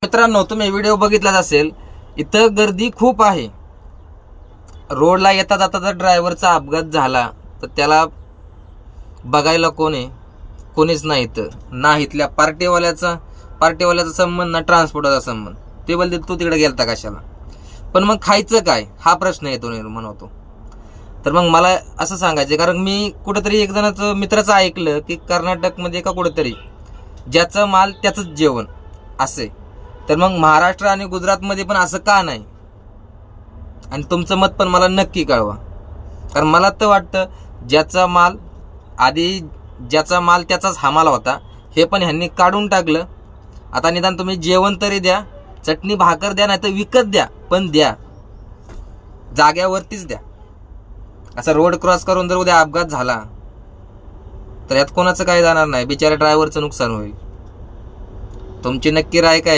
मित्रांनो, तुम्ही व्हिडिओ बघितलाच असेल, इथं गर्दी खूप आहे. रोडला येता जाता जर ड्रायव्हरचा अपघात झाला तर त्याला बघायला कोण आहे? कोणीच नाही. इथं ना इथल्या पार्टीवाल्याचा संबंध, ना ट्रान्सपोर्टचा संबंध. ते बोलते तू तिकडे गेलता कशाला. पण मग खायचं काय हा प्रश्न येतो निर्माण होतो. तर मग मला असं सांगायचं, कारण मी कुठेतरी एक जणाचं मित्राचं ऐकलं की कर्नाटकमध्ये का कुठेतरी ज्याचं माल त्याचंच जेवण असे. तर मग महाराष्ट्र आणि गुजरातमध्ये पण असं का नाही? आणि तुमचं मत पण मला नक्की कळवा. कारण मला तर वाटतं ज्याचा माल त्याचाच हमाल होता, हे पण ह्यांनी काढून टाकलं. आता निदान तुम्ही जेवण तरी द्या, चटणी भाकर द्या, नाही तर विकत द्या, पण द्या, जाग्यावरतीच द्या. असं रोड क्रॉस करून जर उद्या अपघात झाला तर यात कोणाचं काय जाणार नाही, बिचाऱ्या ड्रायव्हरचं नुकसान होईल. तुमची नक्की राय काय?